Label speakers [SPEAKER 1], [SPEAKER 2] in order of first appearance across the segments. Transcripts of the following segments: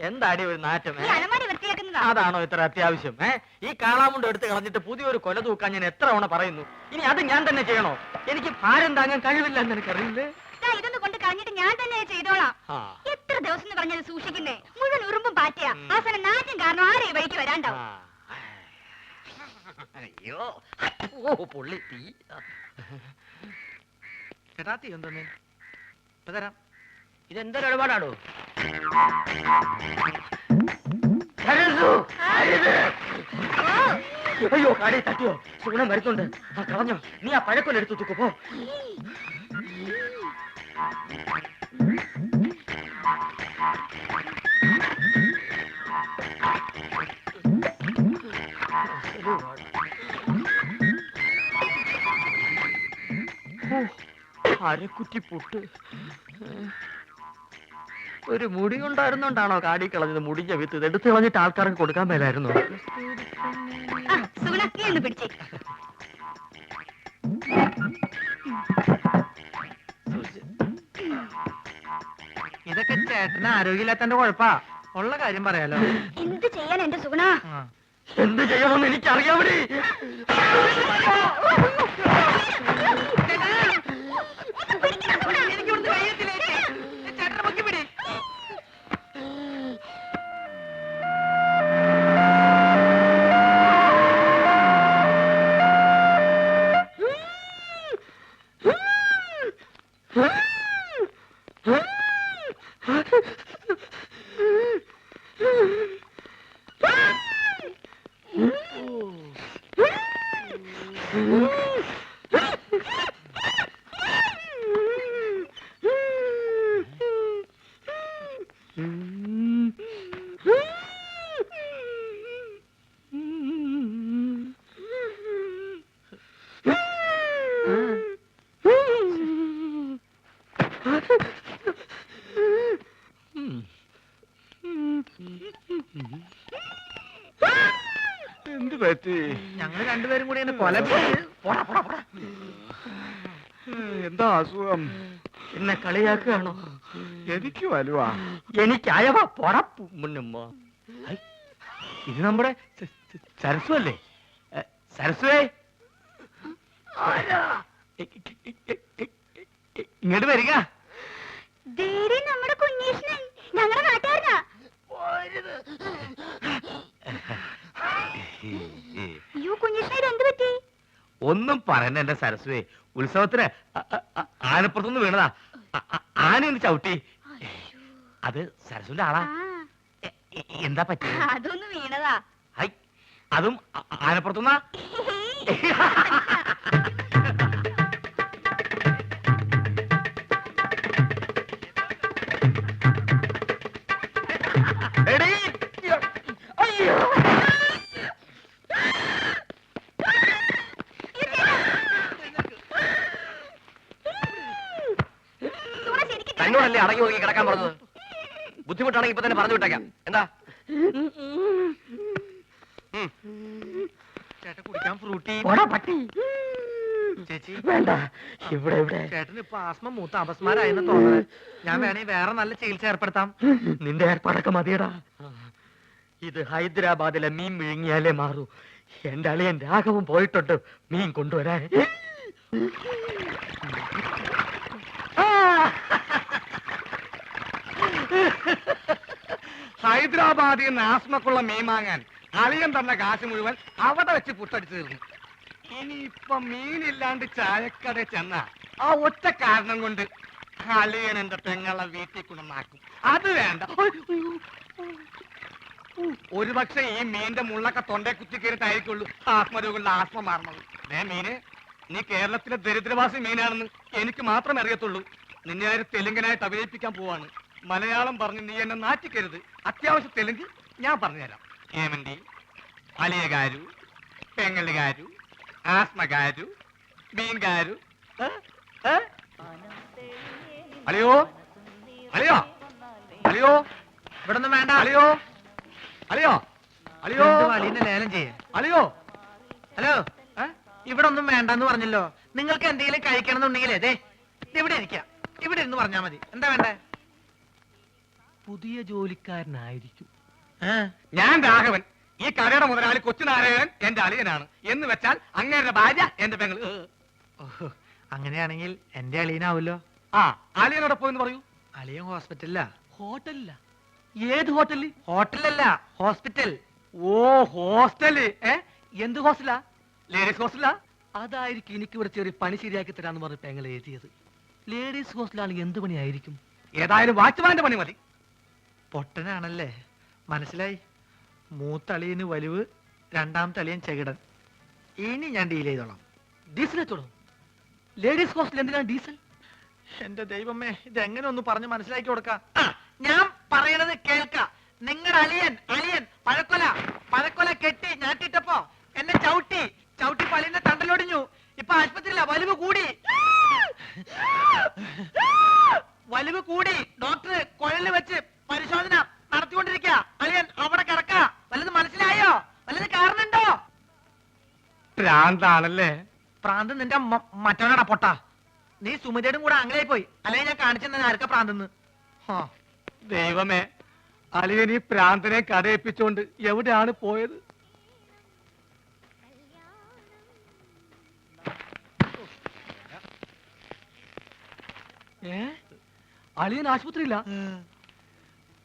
[SPEAKER 1] എന്താടി ഒരു നാറ്റം? അതാണോ ഇത്ര അത്യാവശ്യം? ഈ കാളാമുണ്ട് എടുത്ത് കളഞ്ഞിട്ട് പുതിയൊരു കൊല തൂക്കാൻ ഞാൻ എത്ര തവണ പറയുന്നു. ഇനി അത് ഞാൻ തന്നെ ചെയ്യണോ? എനിക്ക് ഭാരം താങ്ങാൻ കഴിവില്ല എന്ന് എനിക്കറിയില്ലേ.
[SPEAKER 2] ഇതൊന്നും കൊണ്ട് കളഞ്ഞിട്ട് ഞാൻ തന്നെ ചെയ്തോളാം. എത്ര ദിവസം പറഞ്ഞത് സൂക്ഷിക്കുന്നേ? മുഴുവൻ ഉറുമ്പും പാറ്റിയ അവസാനം നാറ്റും കാരണം ആരെ വഴിക്ക് വരാണ്ടാവും.
[SPEAKER 1] അയ്യോ പൊള്ളി തീ. ചേട്ടാ തീ എന്തോന്നേ തരാം. ഇതെന്തൊരു ഇടപാടാണോ? അയ്യോ കാടി തട്ടിയോ? സുഗുണം വരുന്നുണ്ട്. കളഞ്ഞോ? നീ ആ പഴക്കൊല്ല എടുത്തു തൂക്കു പോ. അരക്കുറ്റി പുട്ട്. ഒരു മുടി ഉണ്ടായിരുന്നോണ്ടാണോ കാടി കളഞ്ഞത്? മുടിഞ്ഞ വിത്ത് എടുത്ത് കളഞ്ഞിട്ട് ആൾക്കാർക്ക് കൊടുക്കാൻ മേലായിരുന്നു. ഇതൊക്കെ ചേട്ടന് ആരോഗ്യമില്ലാത്തന്റെ കുഴപ്പാ. ഉള്ള കാര്യം പറയാലോ.
[SPEAKER 2] എന്ത് ചെയ്യാൻ എന്റെ സുഗുണ?
[SPEAKER 1] എന്ത് ചെയ്യണമെന്ന് എനിക്കറിയാം. എന്ത് പറ്റി? ഞങ്ങൾ രണ്ടുപേരും കൂടി കൊല. എന്താ അസുഖം? എന്നെ കളിയാക്കുകയാണോ? എനിക്ക് വലുവാ. എനിക്കയവാ പൊടപ്പു മുന്നമ്മ. ഇത് നമ്മുടെ സരസ്വ അല്ലേ? സരസ്വേ ഇങ്ങോട്ട് വരിക.
[SPEAKER 2] നമ്മുടെ കുഞ്ഞീഷ്ണൻ ഞങ്ങളുടെ നാട്ടുകാരനാ. അയ്യോ കുഞ്ഞീഷ്ണൻ എന്ത് പറ്റി?
[SPEAKER 1] ഒന്നും പറയണ്ട എന്റെ സരസ്വേ. ഉത്സവത്തിന് ആനപ്പുറത്തുനിന്ന് വീണതാ. ആനയൊന്ന് ചവിട്ടി. അത് സരസ്വന്റെ ആളാ. എന്താ പറ്റി?
[SPEAKER 2] അതൊന്ന് വീണതാ.
[SPEAKER 1] അതും ആനപ്പുറത്തുനിന്നാ? തന്നോടല്ലേ അടങ്ങി ഒതുങ്ങി കിടക്കാൻ പറഞ്ഞത്? ബുദ്ധിമുട്ടാണെങ്കിൽ ഇപ്പൊ തന്നെ പറഞ്ഞു വിട്ടേക്കാം. എന്താ ചേട്ടൻ കുടിക്കാൻ ഫ്രൂട്ടി? ചേച്ചി വേണ്ട. ഇവിടെ ചേട്ടന് ഇപ്പൊ ആസ്മ മൂത്ത അപസ്മാരായെന്ന് തോന്നുന്നത്. ഞാൻ വേണമെങ്കിൽ വേറെ നല്ല ചികിത്സ ഏർപ്പെടുത്താം. നിന്റെ ഏർപ്പാടൊക്കെ മതിയടാ. ഇത് ഹൈദരാബാദിലെ മീൻ വിഴുങ്ങിയാലേ മാറൂ. എന്റെ അളിയൻ രാഘവൻ പോയിട്ടുണ്ട് മീൻ കൊണ്ടുവരാൻ. ഹൈദരാബാദിൽ നിന്ന് ആസ്മക്കുള്ള മീൻ വാങ്ങാൻ അളിയൻ തന്ന കാശ് മുഴുവൻ അവിടെ വെച്ച് പുട്ടടിച്ചു തീർന്നു. ഇനിയിപ്പൊ മീനില്ലാണ്ട് ചായക്കട ചെന്ന ആ ഒറ്റ കാരണം കൊണ്ട് അളിയൻ എന്റെ പെങ്ങളെ വീട്ടിൽ കൊണ്ടുവന്നാക്കും. അത് വേണ്ട. ഒരുപക്ഷെ ഈ മീന്റെ മുള്ളൊക്കെ തൊണ്ടേ കുത്തി കയറിട്ടായിരിക്കുള്ളൂ ആത്മരോഗങ്ങളുടെ ആസ്മ മാറുന്നത്. മീന് നീ കേരളത്തിലെ ദരിദ്രവാസി മീനാണെന്ന് എനിക്ക് മാത്രമേ അറിയത്തുള്ളൂ. നിന്നെ ആര് തെലുങ്കനായിട്ട് അഭിനയിപ്പിക്കാൻ പോവാണ്. മലയാളം പറഞ്ഞ് നീ എന്നെ നാറ്റിക്കരുത്. അത്യാവശ്യം തെലുങ്ക് ഞാൻ പറഞ്ഞുതരാം. ఏమండి అలియ గారు పెంగళ గారు ఆస్మ గారు బీన్ గారు అలియో అలియో అలియో ഇവിടൊന്നും വേണ്ട. അലിയോ അലിയോ അലിയോ അലീനെ ലേലം ചെയ്യ. അലിയോ ഹലോ ഇവിടെ ഒന്നും വേണ്ടെന്ന് പറഞ്ഞല്ലോ. നിങ്ങൾക്ക് എന്തെങ്കിലും കഴിക്കണം എന്നുണ്ടെങ്കിലേ അതെ ഇവിടെ ഇരിക്കാം. ഇവിടെ ഇരുന്ന് പറഞ്ഞാൽ മതി. എന്താ വേണ്ടേ? പുതിയ ജോലിക്കാരനായിരിക്കും. ഞാൻ രാഘവൻ, ഈ കടയുടെ മുതലാളി കൊച്ചുനാരായണൻ എന്റെ അളിയനാണ്. എന്ന് വെച്ചാൽ അങ്ങേരുടെ ഭാര്യ എന്റെ പെങ്ങൾ.
[SPEAKER 3] അങ്ങനെയാണെങ്കിൽ എന്റെ അളിയനാവല്ലോ.
[SPEAKER 1] ആ, അളിയനോടെ പോയെന്ന് പറയൂ.
[SPEAKER 3] അളിയൻ ഹോസ്പിറ്റലിലാ.
[SPEAKER 1] ഹോട്ടലില്ല? ഏത് ഹോട്ടലിൽ?
[SPEAKER 3] ഹോട്ടലല്ല, ഹോസ്പിറ്റൽ.
[SPEAKER 1] ഓ, ഹോസ്റ്റല്. എന്ത് ഹോസ്റ്റലാ? ലേഡീസ് ഹോസ്റ്റലാ? അതായിരിക്കും എനിക്ക് ഇവിടെ ചെറിയ പണി ശരിയാക്കി തരാന്ന് പറഞ്ഞ് പെങ്ങൾ എഴുതിയത്. ലേഡീസ് ഹോസ്റ്റലാണെങ്കിൽ എന്ത് പണിയായിരിക്കും? ഏതായാലും വാച്ച്മാന്റെ പണി മതി.
[SPEAKER 3] പൊട്ടനാണല്ലേ, മനസ്സിലായി. മൂത്തളിയന് വലിവ്, രണ്ടാമത്തെ അളിയൻ ചെകിടൻ. ഇനി ഞാൻ ഡീൽ ചെയ്തോളാം.
[SPEAKER 1] ഡീസൽ വെച്ചോളൂ. ലേഡീസ് ഹോസ്റ്റൽ എന്തിനാണ് ഡീസൽ?
[SPEAKER 3] എന്റെ ദൈവമേ, ഇത് എങ്ങനെ ഒന്ന് പറഞ്ഞ് മനസ്സിലാക്കി കൊടുക്കാം. ഞാൻ പറയണത് കേൾക്ക. നിങ്ങളുടെ അളിയൻ പഴക്കൊല കെട്ടി ഞാട്ടിട്ടപ്പോ എന്നെ ചവിട്ടി പള്ളിന്റെ തണ്ടലൊടിഞ്ഞു. ഇപ്പൊ ആശുപത്രിയില. വലിവ് കൂടി. ഡോക്ടർ കുഴലിൽ വെച്ച് പരിശോധന നടത്തിക്കൊണ്ടിരിക്കുക. അളിയൻ അവിടെ കിടക്ക. വല്ലത് മനസ്സിലായോ? വല്ലത് കാരണുണ്ടോ?
[SPEAKER 1] ഭ്രാന്താണല്ലേ?
[SPEAKER 3] പ്രാന്ത് നിന്റെ മറ്റവനാടാ പൊട്ട. നീ സുമിതയുടെ കൂടെ അങ്ങനെയായി പോയി. അല്ലെങ്കിൽ ഞാൻ കാണിച്ചെന്ന ആർക്കാ പ്രാന്തെന്ന്.
[SPEAKER 1] ദൈവമേ, അളിയൻ ഈ പ്രാന്തനെ കടയിപ്പിച്ചോണ്ട് എവിടെയാണ് പോയത്? അളിയൻ ആശുപത്രിയില്ല?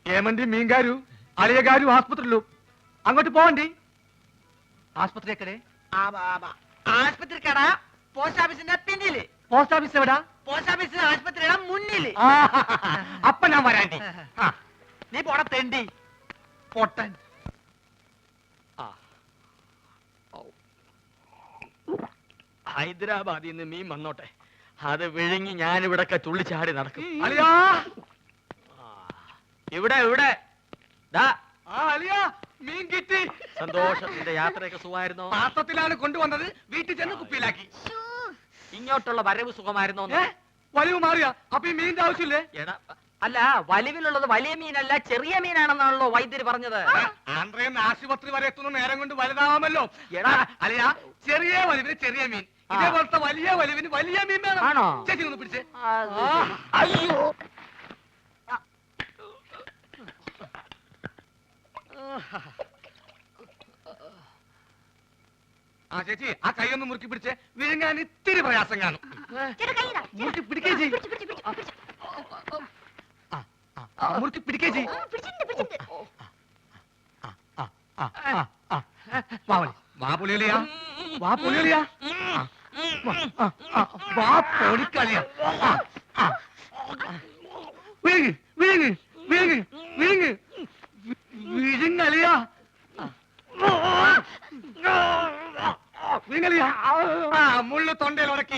[SPEAKER 1] ഏമന്റി മീൻകാരു അളിയകാരു ആസ്പത്രിയിലും. അങ്ങോട്ട് പോവണ്ടി. ആസ്പത്രി എക്കടെ?
[SPEAKER 3] ആശുപത്രി കട പോസ്റ്റ് ഓഫീസിന്റെ പിന്നില്.
[SPEAKER 1] പോസ്റ്റ് ഓഫീസ് എവിടാ?
[SPEAKER 3] പോസ്റ്റ് ഓഫീസ് ആശുപത്രിയുടെ മുന്നില്.
[SPEAKER 1] അപ്പൊ ഞാൻ വരാണ്ടി.
[SPEAKER 3] നീ പോട തെണ്ടി പൊട്ടൻ.
[SPEAKER 4] ഹൈദരാബാദിൽ നിന്ന് മീൻ വന്നോട്ടെ, അത് വിഴുങ്ങി ഞാനിവിടൊക്കെ തുള്ളിച്ചാടി നടക്കും.
[SPEAKER 1] അളിയാ,
[SPEAKER 4] ഇവിടെ ദാ
[SPEAKER 1] അളിയാ, മീൻ കിട്ടി.
[SPEAKER 4] സന്തോഷം. നിന്റെ യാത്രയൊക്കെ സുഖമായിരുന്നോ?
[SPEAKER 1] പാത്രത്തിലാണ് കൊണ്ടുവന്നത്. വീട്ടിൽ ചെന്ന് കുപ്പിയിലാക്കി.
[SPEAKER 4] ഇങ്ങോട്ടുള്ള വരവ് സുഖമായിരുന്നോ?
[SPEAKER 1] വലിവ് മാറിയ അപ്പൊ ഈ മീനിന്റെ ആവശ്യമില്ലേ?
[SPEAKER 4] എടാ, അല്ല, വലിവിലുള്ളത് വലിയ മീനല്ല ചെറിയ മീനാണെന്നാണല്ലോ വൈദ്യര് പറഞ്ഞത്.
[SPEAKER 1] ആന്ധ്രയെന്ന് ആശുപത്രി വരെ എത്തുന്ന നേരം കൊണ്ട് വലുതാവാമല്ലോ.
[SPEAKER 4] എടാ,
[SPEAKER 1] അളിയാ, ചെറിയ വലിവിന് ചെറിയ മീൻ, ഇതേപോലത്തെ വലിയ വലിവിന് വലിയ മീൻ വേണം.
[SPEAKER 4] ആണോ?
[SPEAKER 1] ചേച്ചി ഒന്ന് പിടിച്ചേ.
[SPEAKER 4] അയ്യോ,
[SPEAKER 1] ആ ചേച്ചി, ആ കൈ ഒന്ന് മുറുക്കി പിടിച്ചേ. വിഴുങ്ങാൻ ഇത്തിരി പ്രയാസം കാണും.
[SPEAKER 2] ചേട്ടാ കൈ ഇതാ.
[SPEAKER 1] മുറുക്കി പിടിക്കേ ചെയ്യും. മുറുക്കി പിടിക്കേ ചെയ്യും.
[SPEAKER 2] പിടിച്ചിട്ടുണ്ട്.
[SPEAKER 1] വാ പുളിയലിയാ, വാ പുളിയലിയാ, വാ പൊടിക്കളിയാ. വിഴുങ്ങ് വിഴുങ്ങ് വിഴുങ്ങ് വിഴുങ്ങ് വിഴുങ്ങലിയാ, വിഴുങ്ങലിയാ. മുള്ളു തൊണ്ടയിൽ ഉടക്കി